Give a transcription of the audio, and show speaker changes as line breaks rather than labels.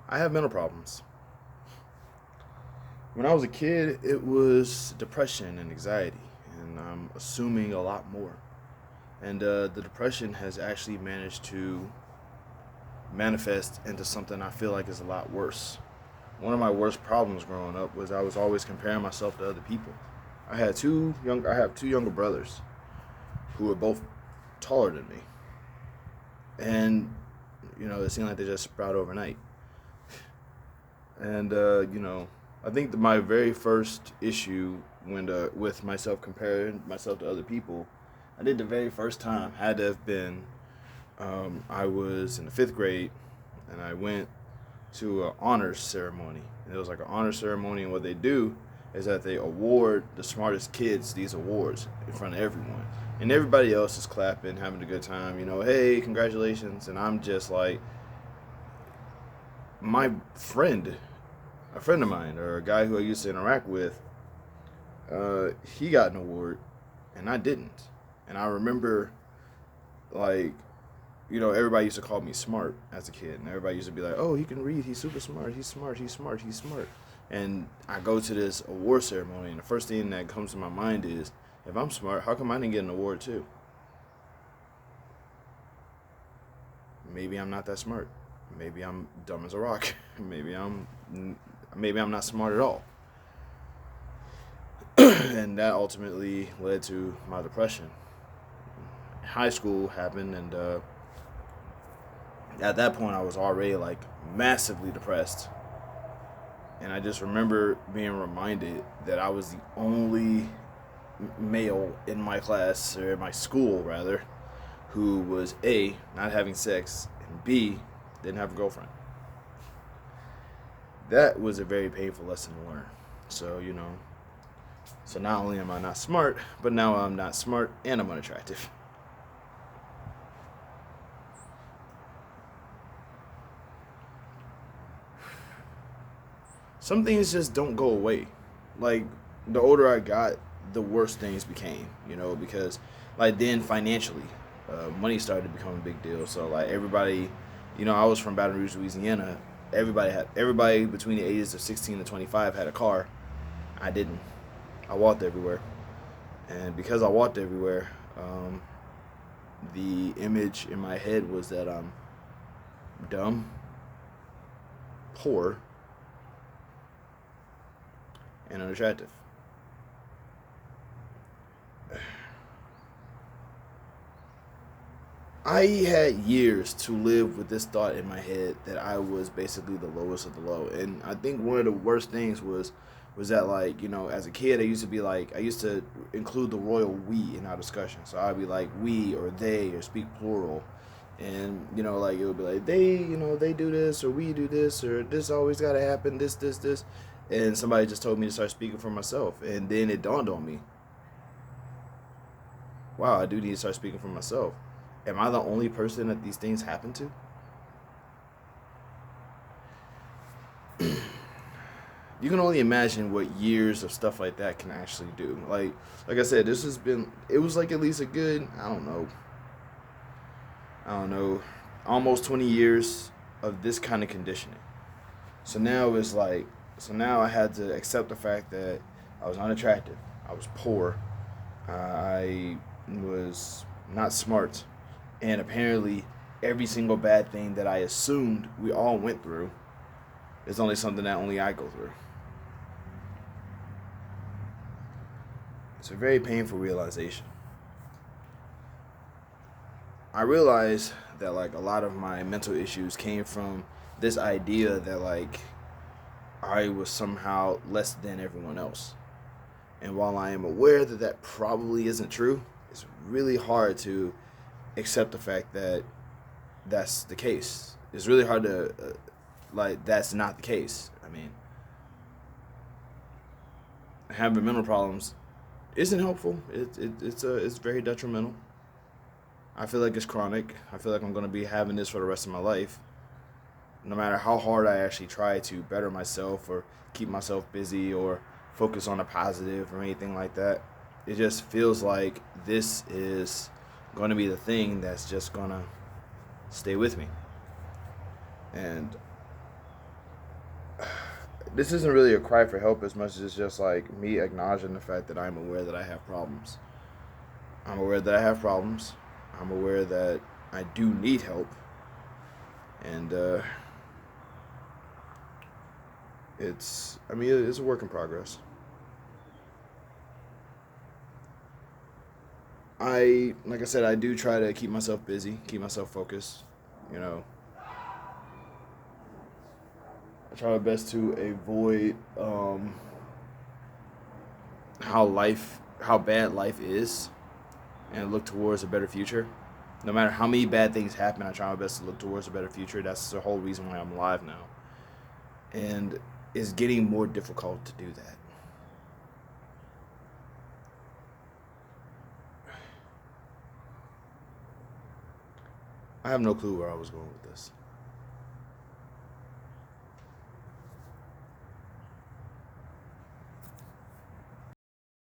I have mental problems. When I was a kid, it was depression and anxiety, and I'm assuming a lot more. And the depression has actually managed to manifest into something I feel like is a lot worse. One of my worst problems growing up was I was always comparing myself to other people. I have two younger brothers who are both taller than me, and it seemed like they just sprout overnight. And I think that my very first issue with myself comparing myself to other people, I did the very first time had to have been I was in the fifth grade, and I went to an honors ceremony. And it was like an honors ceremony, and what they do is that they award the smartest kids these awards in front of everyone, and everybody else is clapping, having a good time. Hey, congratulations! And I'm just like, my friend, a friend of mine, or a guy who I used to interact with, he got an award, and I didn't. And I remember, like, everybody used to call me smart as a kid, and everybody used to be like, "Oh, he can read. He's super smart. He's smart. He's smart. He's smart." And I go to this award ceremony, and the first thing that comes to my mind is, if I'm smart, how come I didn't get an award too? Maybe I'm not that smart. Maybe I'm dumb as a rock. Maybe I'm not smart at all. And that ultimately led to my depression. High school happened, and at that point, I was already like massively depressed. And I just remember being reminded that I was the only male in my class, or in my school rather, who was A, not having sex, and B, didn't have a girlfriend. That was a very painful lesson to learn. So, so not only am I not smart, but now I'm not smart and I'm unattractive. Some things just don't go away. Like, the older I got, the worse things became, because like then financially, money started to become a big deal. So like everybody, I was from Baton Rouge, Louisiana. Everybody between the ages of 16 to 25 had a car. I didn't. I walked everywhere, and because I walked everywhere, the image in my head was that I'm dumb, poor, and unattractive. I had years to live with this thought in my head that I was basically the lowest of the low, and I think one of the worst things was that, like, as a kid I used to include the royal we in our discussion, so I'd be like we or they or speak plural, and like it would be like they do this or we do this or this always got to happen this, and somebody just told me to start speaking for myself, and then it dawned on me, wow, I do need to start speaking for myself. Am I the only person that these things happen to? You can only imagine what years of stuff like that can actually do. Like I said, it was like at least a good, I don't know, almost 20 years of this kind of conditioning. So now it's like, so now I had to accept the fact that I was unattractive, I was poor, I was not smart, and apparently every single bad thing that I assumed we all went through is only something that only I go through. It's a very painful realization. I realized that like a lot of my mental issues came from this idea that like I was somehow less than everyone else. And while I am aware that that probably isn't true, it's really hard to accept the fact that that's the case. It's really hard to that's not the case. I mean, having mental problems isn't helpful. It's very detrimental. I feel like it's chronic. I feel like I'm gonna be having this for the rest of my life. No matter how hard I actually try to better myself or keep myself busy or focus on a positive or anything like that, it just feels like this is going to be the thing that's just going to stay with me. And this isn't really a cry for help as much as it's just like me acknowledging the fact that I'm aware that I have problems. I'm aware that I have problems. I'm aware that I do need help. And it's a work in progress. Like I said, I do try to keep myself busy, keep myself focused. You know, I try my best to avoid how bad life is, and look towards a better future. No matter how many bad things happen, I try my best to look towards a better future. That's the whole reason why I'm alive now, and it's getting more difficult to do that. I have no clue where I was going with this.